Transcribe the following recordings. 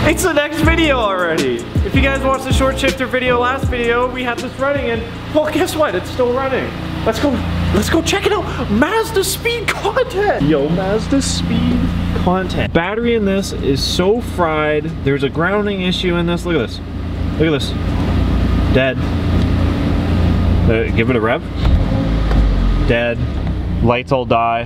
It's the next video already. If you guys watched the short shifter video last video, we had this running and, well, guess what? It's still running. Let's go check it out. MazdaSpeed content. Yo, MazdaSpeed content. Battery in this is so fried. There's a grounding issue in this. Look at this. Look at this. Dead. Give it a rev. Dead. Lights all die.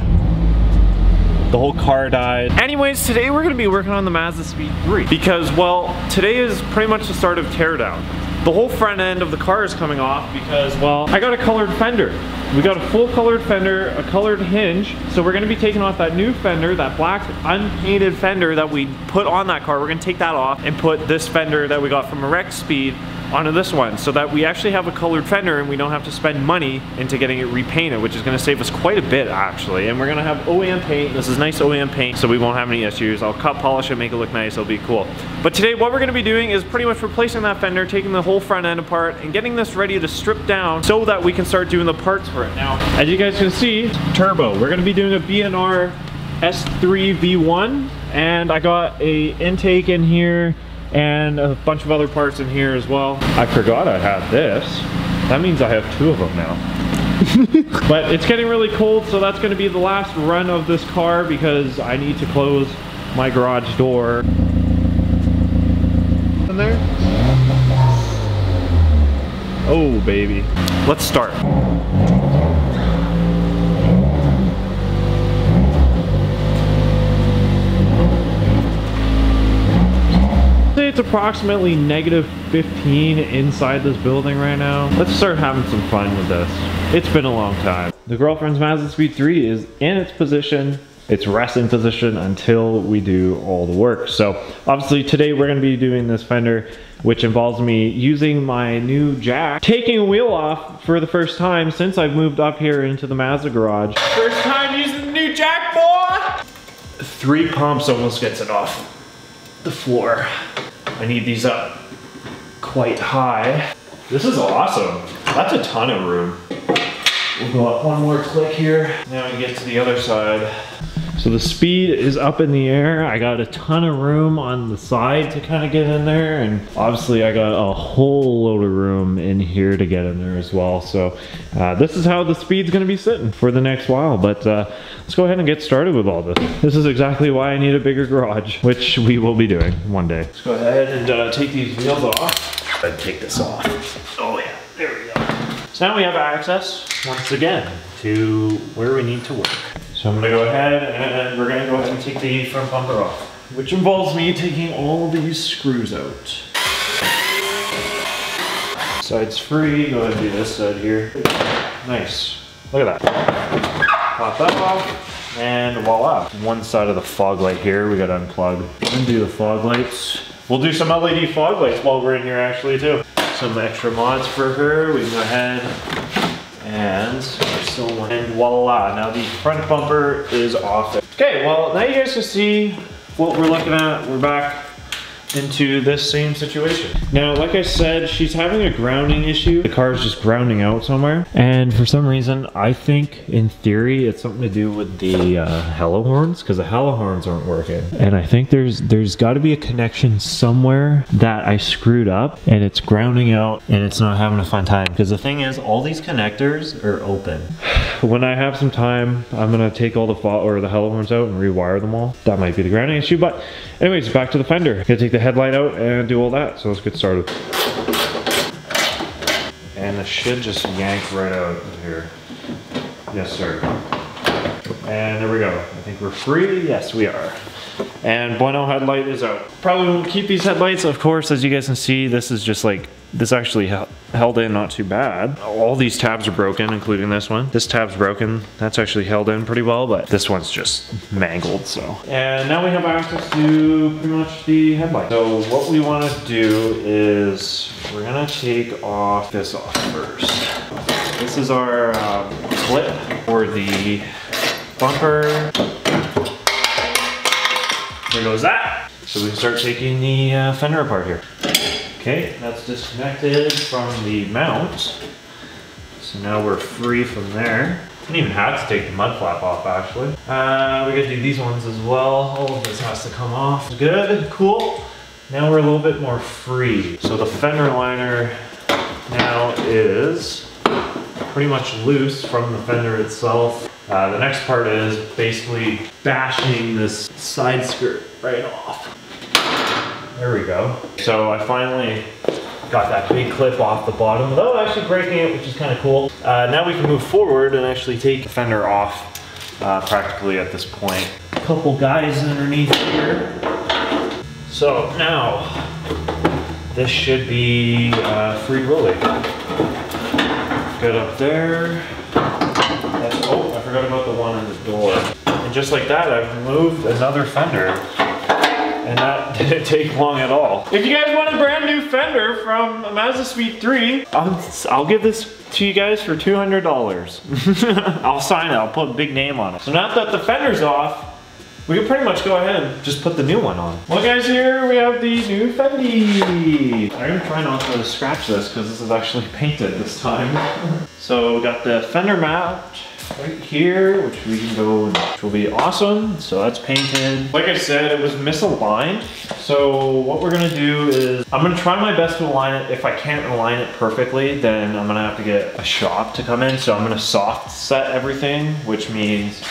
The whole car died. Anyways, today we're gonna be working on the MazdaSpeed 3 because, well, today is pretty much the start of teardown. The whole front end of the car is coming off because, well, I got a colored fender. We got a full colored fender, a colored hinge. So we're gonna be taking off that new fender, that black unpainted fender that we put on that car. We're gonna take that off and put this fender that we got from MazdaSpeed onto this one so that we actually have a colored fender and we don't have to spend money into getting it repainted, which is going to save us quite a bit actually. And we're going to have OEM paint. This is nice OEM paint, so we won't have any issues. I'll cut polish it, make it look nice, it'll be cool. But today what we're going to be doing is pretty much replacing that fender, taking the whole front end apart and getting this ready to strip down so that we can start doing the parts for it. Now, as you guys can see, turbo. We're going to be doing a B&R S3 V1 and I got a intake in here and a bunch of other parts in here as well. I forgot I had this. That means I have two of them now. But it's getting really cold, so that's going to be the last run of this car because I need to close my garage door. In there? Oh, baby. Let's start. It's approximately -15 inside this building right now. Let's start having some fun with this. It's been a long time. The girlfriend's MazdaSpeed 3 is in its position. It's resting position until we do all the work. So obviously today we're going to be doing this fender, which involves me using my new jack, taking a wheel off for the first time since I've moved up here into the Mazda garage. First time using the new jack, boy! 3 pumps almost gets it off the floor. I need these up quite high. This is awesome. That's a ton of room. We'll go up one more click here. Now we get to the other side. So the speed is up in the air. I got a ton of room on the side to kind of get in there. And obviously I got a whole load of room in here to get in there as well. So this is how the speed's gonna be sitting for the next while. But let's go ahead and get started with all this. This is exactly why I need a bigger garage, which we will be doing one day. Let's go ahead and take these wheels off. And take this off. Oh yeah, there we go. So now we have access, once again, to where we need to work. So I'm gonna go ahead and we're gonna go ahead and take the front bumper off, which involves me taking all these screws out. Side's free, go ahead and do this side here. Nice, look at that. Pop that off, and voila. One side of the fog light here, we gotta unplug. Undo the fog lights. We'll do some LED fog lights while we're in here actually too. Some extra mods for her, we can go ahead and voila, now the front bumper is off. Okay, well now you guys can see what we're looking at. We're back into this same situation. Now, like I said, she's having a grounding issue. The car is just grounding out somewhere. And for some reason, I think in theory, it's something to do with the halo horns, because the halo horns aren't working. And I think there's gotta be a connection somewhere that I screwed up and it's grounding out and it's not having a fun time. Because the thing is, all these connectors are open. When I have some time, I'm gonna take all the halo horns out and rewire them all. That might be the grounding issue, but anyways, back to the fender. Gonna take the headlight out and do all that, so let's get started. And this should just yank right out of here. Yes, sir. And there we go. I think we're free. Yes, we are. And Bueno headlight is out. Probably won't keep these headlights, of course, as you guys can see. This is just like, this actually held in not too bad. All these tabs are broken, including this one. This tab's broken. That's actually held in pretty well, but this one's just mangled, so. And now we have access to pretty much the headlight. So what we want to do is we're gonna take off this off first. This is our clip for the bumper. There goes that. So we can start taking the fender apart here. Okay, that's disconnected from the mount. So now we're free from there. Didn't even have to take the mud flap off actually. We gotta do these ones as well. All of this has to come off. Good, cool. now we're a little bit more free. So the fender liner now is pretty much loose from the fender itself. The next part is basically bashing this side skirt right off. There we go. So I finally got that big clip off the bottom without actually breaking it, which is kind of cool. Now we can move forward and actually take the fender off practically at this point. A couple guys underneath here. So now this should be free rolling. Good up there. Oh, I forgot about the one in the door. And just like that, I've removed another fender. And that didn't take long at all. If you guys want a brand new fender from MazdaSpeed 3, I'll give this to you guys for $200. I'll sign it, I'll put a big name on it. So now that the fender's off, we can pretty much go ahead and just put the new one on. Well guys, here we have the new Fendi. I'm gonna try not to scratch this because this is actually painted this time. So we got the fender mat right here, which we can go, which will be awesome. So that's painted. Like I said, it was misaligned. So what we're gonna do is, I'm gonna try my best to align it. If I can't align it perfectly, then I'm gonna have to get a shop to come in. So I'm gonna soft set everything, which means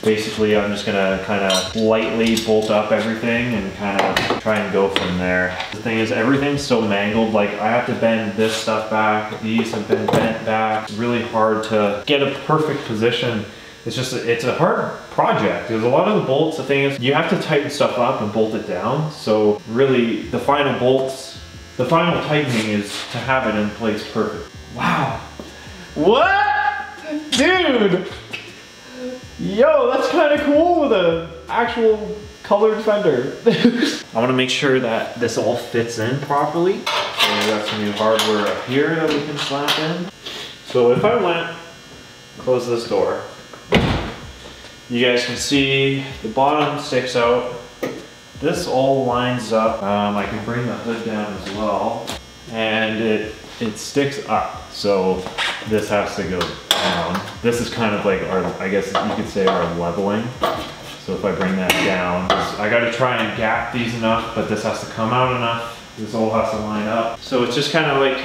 basically I'm just gonna kind of lightly bolt up everything and kind of try and go from there. The thing is, everything's so mangled, like I have to bend this stuff back, these have been bent back. It's really hard to get a perfect position. It's a hard project. There's a lot of the bolts, the thing is, you have to tighten stuff up and bolt it down. So really, the final bolts, the final tightening is to have it in place perfect. Wow. What? Dude! Yo, that's kind of cool with an actual colored fender. I want to make sure that this all fits in properly. So we got some new hardware up here that we can slap in. So if I close this door, you guys can see the bottom sticks out. This all lines up. I can bring the hood down as well. And it sticks up. So this has to go down. This is kind of like our, I guess you could say, our leveling. So if I bring that down, I gotta try and gap these enough, but this has to come out enough. This all has to line up. So it's just kind of like,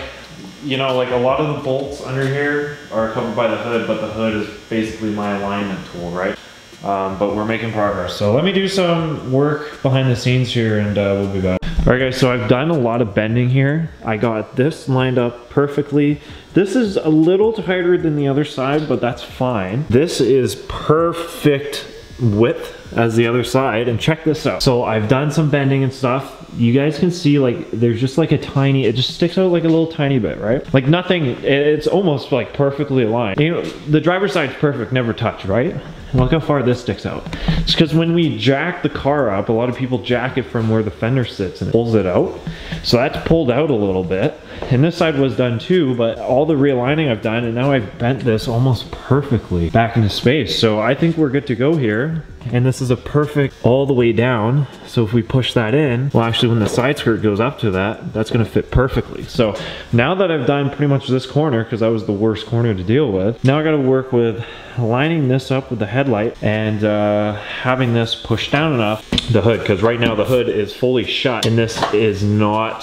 you know, like a lot of the bolts under here are covered by the hood, but the hood is basically my alignment tool, right? But we're making progress. So let me do some work behind the scenes here and we'll be back. All right guys, so I've done a lot of bending here. I got this lined up perfectly. This is a little tighter than the other side, but that's fine. This is perfect width as the other side, and check this out. So I've done some bending and stuff. You guys can see, like, there's just like a tiny, it just sticks out like a little tiny bit, right? Like nothing, it's almost like perfectly aligned. You know, the driver's side's perfect, never touched, right? Look how far this sticks out. It's because when we jack the car up, a lot of people jack it from where the fender sits and it pulls it out. So that's pulled out a little bit. And this side was done too, but all the realigning I've done, and now I've bent this almost perfectly back into space. So I think we're good to go here. And this is a perfect all the way down. So if we push that in, well actually when the side skirt goes up to that, that's gonna fit perfectly. So now that I've done pretty much this corner, because that was the worst corner to deal with, now I gotta work with lining this up with the headlight and having this pushed down enough, the hood, because right now the hood is fully shut and this is not,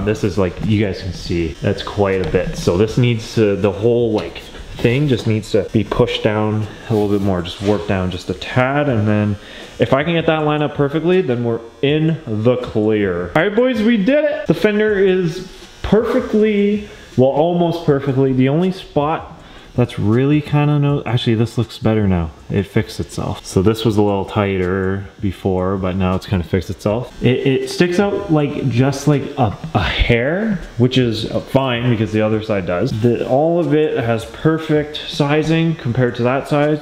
this is like, you guys can see, that's quite a bit. So this needs to, the whole like thing just needs to be pushed down a little bit more, just warp down just a tad, and then if I can get that line up perfectly, then we're in the clear. All right boys, we did it. The fender is perfectly, well almost perfectly. The only spot that's really kind of actually this looks better now. It fixed itself. So this was a little tighter before, but now it's kind of fixed itself. It sticks out like just like a hair, which is fine because the other side does. All of it has perfect sizing compared to that side.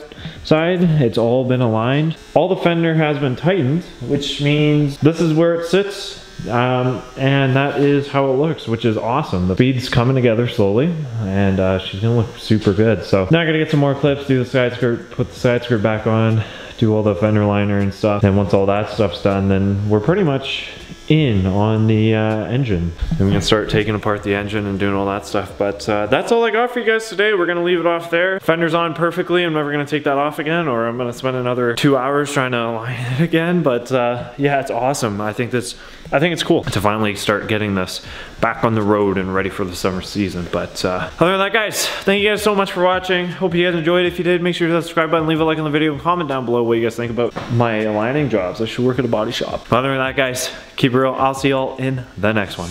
It's all been aligned. All the fender has been tightened, which means this is where it sits. And that is how it looks, which is awesome. The feed's coming together slowly, and she's gonna look super good. So now I gotta get some more clips, do the side skirt, put the side skirt back on, do all the fender liner and stuff. And once all that stuff's done, then we're pretty much in on the engine. And we can start taking apart the engine and doing all that stuff. But that's all I got for you guys today. We're gonna leave it off there. Fender's on perfectly. I'm never gonna take that off again, or I'm gonna spend another 2 hours trying to align it again. But yeah, it's awesome. I think it's cool to finally start getting this back on the road and ready for the summer season. But other than that, guys, thank you guys so much for watching. Hope you guys enjoyed. If you did, make sure to hit that subscribe button, leave a like on the video, and comment down below what you guys think about my aligning jobs. I should work at a body shop. Other than that, guys, keep it real. I'll see y'all in the next one.